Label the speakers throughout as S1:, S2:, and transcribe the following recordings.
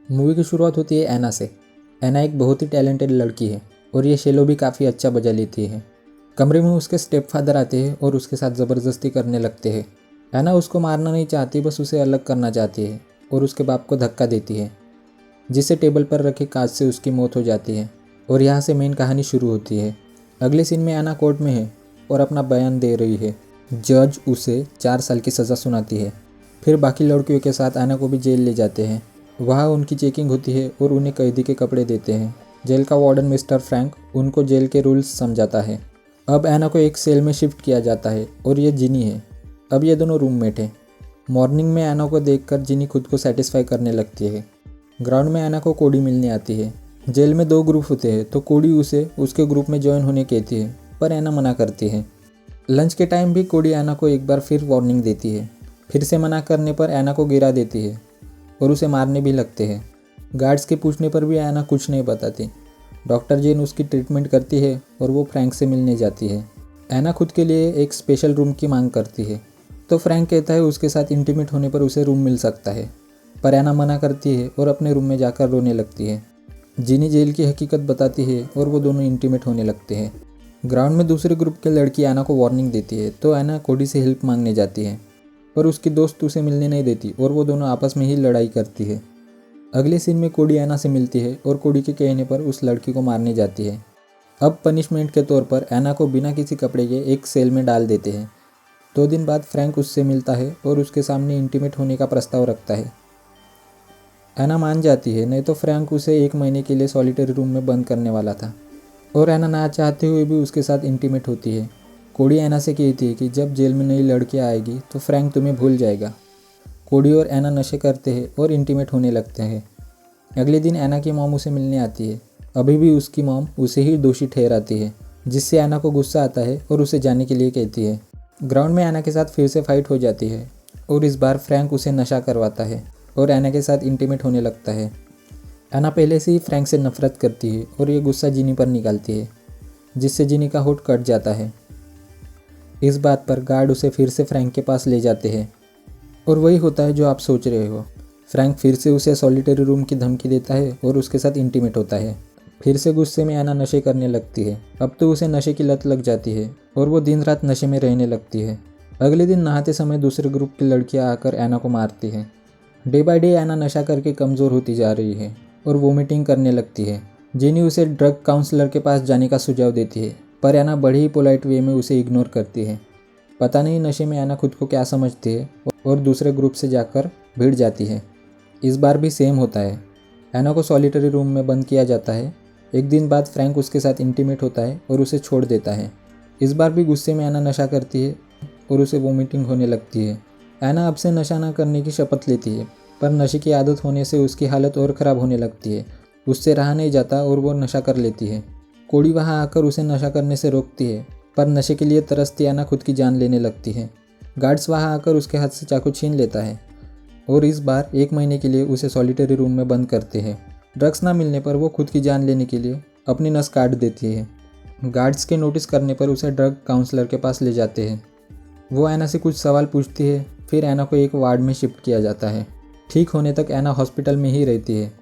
S1: Movie की शुरुआत होती है एना से। एना एक बहुत ही टैलेंटेड लड़की है और ये शेलो भी काफ़ी अच्छा बजा लेती है। कमरे में उसके स्टेप फादर आते हैं और उसके साथ ज़बरदस्ती करने लगते हैं। एना उसको मारना नहीं चाहती, बस उसे अलग करना चाहती है और उसके बाप को धक्का देती है, जिससे टेबल पर रखे कांच से उसकी मौत हो जाती है। और यहाँ से मेन कहानी शुरू होती है। अगले सीन में एना कोर्ट में है और अपना बयान दे रही है। जज उसे 4 साल की सज़ा सुनाती है। फिर बाकी लड़कियों के साथ एना को भी जेल ले जाते हैं। वहाँ उनकी चेकिंग होती है और उन्हें कैदी के कपड़े देते हैं। जेल का वार्डन मिस्टर फ्रैंक उनको जेल के रूल्स समझाता है। अब एना को एक सेल में शिफ्ट किया जाता है और ये जिनी है। अब ये दोनों रूममेट हैं। मॉर्निंग में एना को देखकर जिनी खुद को सेटिस्फाई करने लगती है। ग्राउंड में एना को कोडी मिलने आती है। जेल में 2 ग्रुप होते हैं तो कोडी उसे उसके ग्रुप में ज्वाइन होने कहती है, पर एना मना करती है। लंच के टाइम भी कोडी एना को एक बार फिर वार्निंग देती है। फिर से मना करने पर एना को गिरा देती है और उसे मारने भी लगते हैं। गार्ड्स के पूछने पर भी एना कुछ नहीं बताती। डॉक्टर जेन उसकी ट्रीटमेंट करती है और वो फ्रैंक से मिलने जाती है। एना खुद के लिए एक स्पेशल रूम की मांग करती है तो फ्रैंक कहता है उसके साथ इंटीमेट होने पर उसे रूम मिल सकता है, पर एना मना करती है और अपने रूम में जाकर रोने लगती है। जिनी जेल की हकीकत बताती है और वो दोनों इंटीमेट होने लगते हैं। ग्राउंड में दूसरे ग्रुप की लड़की एना को वार्निंग देती है तो एना कोडी से हेल्प मांगने जाती है, पर उसकी दोस्त उसे मिलने नहीं देती और वो दोनों आपस में ही लड़ाई करती है। अगले सीन में कोडी एना से मिलती है और कोडी के कहने पर उस लड़की को मारने जाती है। अब पनिशमेंट के तौर पर एना को बिना किसी कपड़े के एक सेल में डाल देते हैं। 2 दिन बाद फ्रैंक उससे मिलता है और उसके सामने इंटीमेट होने का प्रस्ताव रखता है। एना मान जाती है, नहीं तो फ्रैंक उसे 1 महीने के लिए सॉलिटरी रूम में बंद करने वाला था और एना ना चाहते हुए भी उसके साथ इंटीमेट होती है। कोडी एना से कहती है कि जब जेल में नई लड़कियाँ आएगी तो फ्रैंक तुम्हें भूल जाएगा। कोडी और एना नशे करते हैं और इंटीमेट होने लगते हैं। अगले दिन एना की मॉम उसे मिलने आती है। अभी भी उसकी मॉम उसे ही दोषी ठहराती है, जिससे एना को गुस्सा आता है और उसे जाने के लिए कहती है। ग्राउंड में एना के साथ फिर से फाइट हो जाती है और इस बार फ्रैंक उसे नशा करवाता है और एना के साथ इंटीमेट होने लगता है। एना पहले से ही फ्रैंक से नफरत करती है और ये गुस्सा जिनी पर निकालती है, जिससे जिनी का होठ कट जाता है। इस बात पर गार्ड उसे फिर से फ्रैंक के पास ले जाते हैं और वही होता है जो आप सोच रहे हो। फ्रैंक फिर से उसे सॉलिटरी रूम की धमकी देता है और उसके साथ इंटीमेट होता है। फिर से गुस्से में एना नशे करने लगती है। अब तो उसे नशे की लत लग जाती है और वो दिन रात नशे में रहने लगती है। अगले दिन नहाते समय दूसरे ग्रुप की लड़कियां आकर एना को मारती हैं। डे बाय डे एना नशा करके कमज़ोर होती जा रही है और वोमिटिंग करने लगती है। जेनी उसे ड्रग काउंसलर के पास जाने का सुझाव देती है, पर एना बड़े ही पोलाइट वे में उसे इग्नोर करती है। पता नहीं नशे में एना खुद को क्या समझती है और दूसरे ग्रुप से जाकर भिड़ जाती है। इस बार भी सेम होता है। एना को सॉलिटरी रूम में बंद किया जाता है। एक दिन बाद फ्रैंक उसके साथ इंटीमेट होता है और उसे छोड़ देता है। इस बार भी गुस्से में एना नशा करती है और उसे वोमिटिंग होने लगती है। एना अब से नशा न करने की शपथ लेती है, पर नशे की आदत होने से उसकी हालत और ख़राब होने लगती है। उससे रहा नहीं जाता और वो नशा कर लेती है। कोडी वहाँ आकर उसे नशा करने से रोकती है, पर नशे के लिए तरसती एना खुद की जान लेने लगती है। गार्ड्स वहाँ आकर उसके हाथ से चाकू छीन लेता है और इस बार 1 महीने के लिए उसे सॉलिटरी रूम में बंद करते हैं। ड्रग्स ना मिलने पर वो खुद की जान लेने के लिए अपनी नस काट देती है। गार्ड्स के नोटिस करने पर उसे ड्रग काउंसलर के पास ले जाते हैं। वो एना से कुछ सवाल पूछती है। फिर एना को एक वार्ड में शिफ्ट किया जाता है। ठीक होने तक एना हॉस्पिटल में ही रहती है।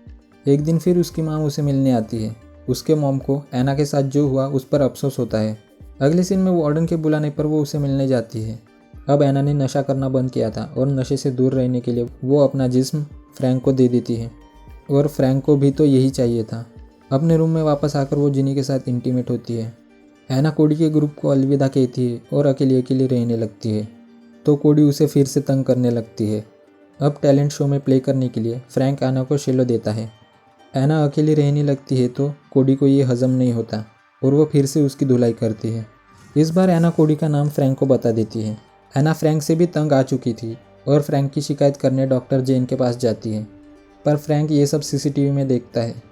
S1: एक दिन फिर उसकी माँ उसे मिलने आती है। उसके मॉम को एना के साथ जो हुआ उस पर अफसोस होता है। अगले सीन में वार्डन के बुलाने पर वो उसे मिलने जाती है। अब एना ने नशा करना बंद किया था और नशे से दूर रहने के लिए वो अपना जिस्म फ्रैंक को दे देती है और फ्रैंक को भी तो यही चाहिए था। अपने रूम में वापस आकर वो जिनी के साथ इंटीमेट होती है। एना कोडी के ग्रुप को अलविदा कहती है और अकेली अकेली रहने लगती है, तो कोडी उसे फिर से तंग करने लगती है। अब टैलेंट शो में प्ले करने के लिए फ्रैंक एना को शेलो देता है। एना अकेली रहने लगती है तो कोडी को ये हजम नहीं होता और वो फिर से उसकी धुलाई करती है। इस बार एना कोडी का नाम फ्रैंक को बता देती है। एना फ्रैंक से भी तंग आ चुकी थी और फ्रैंक की शिकायत करने डॉक्टर जेन के पास जाती है, पर फ्रैंक ये सब सीसीटीवी में देखता है।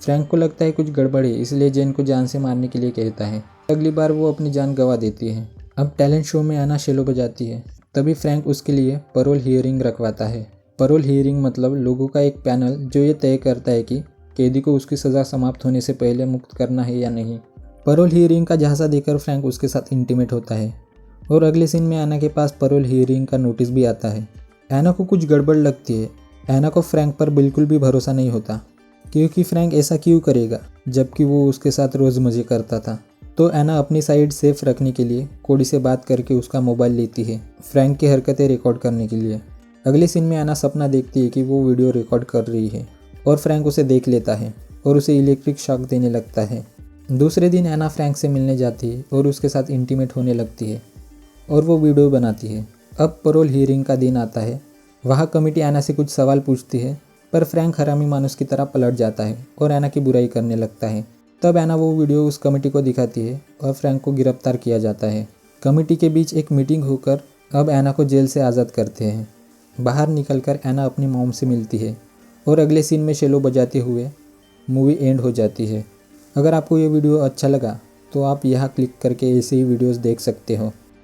S1: फ्रैंक को लगता है कुछ गड़बड़ है, इसलिए जेन को जान से मारने के लिए कहता है। अगली बार वो अपनी जान गंवा देती है। अब टैलेंट शो में एना शेलो बजाती है। तभी फ्रैंक उसके लिए परोल हियरिंग रखवाता है। परोल हियरिंग मतलब लोगों का एक पैनल जो ये तय करता है कि कैदी को उसकी सज़ा समाप्त होने से पहले मुक्त करना है या नहीं। परोल हियरिंग का झांसा देकर फ्रैंक उसके साथ इंटीमेट होता है और अगले सीन में एना के पास परोल हियरिंग का नोटिस भी आता है। एना को कुछ गड़बड़ लगती है एना को फ्रैंक पर बिल्कुल भी भरोसा नहीं होता, क्योंकि फ्रैंक ऐसा क्यों करेगा जबकि वो उसके साथ रोज़ मज़े करता था। तो एना अपनी साइड सेफ रखने के लिए कोडी से बात करके उसका मोबाइल लेती है फ्रैंक की हरकतें रिकॉर्ड करने के लिए। अगले सीन में एना सपना देखती है कि वो वीडियो रिकॉर्ड कर रही है और फ्रैंक उसे देख लेता है और उसे इलेक्ट्रिक शॉक देने लगता है। दूसरे दिन एना फ्रैंक से मिलने जाती है और उसके साथ इंटीमेट होने लगती है और वो वीडियो बनाती है। अब पैरोल हियरिंग का दिन आता है। वहाँ कमिटी एना से कुछ सवाल पूछती है, पर फ्रैंक हरामी मानुस की तरह पलट जाता है और एना की बुराई करने लगता है। तब एना वो वीडियो उस कमेटी को दिखाती है और फ्रैंक को गिरफ्तार किया जाता है। कमेटी के बीच एक मीटिंग होकर अब एना को जेल से आज़ाद करते हैं। बाहर निकलकर एना अपनी मॉम से मिलती है और अगले सीन में शेलो बजाते हुए मूवी एंड हो जाती है। अगर आपको ये वीडियो अच्छा लगा तो आप यहाँ क्लिक करके ऐसे ही वीडियोस देख सकते हो।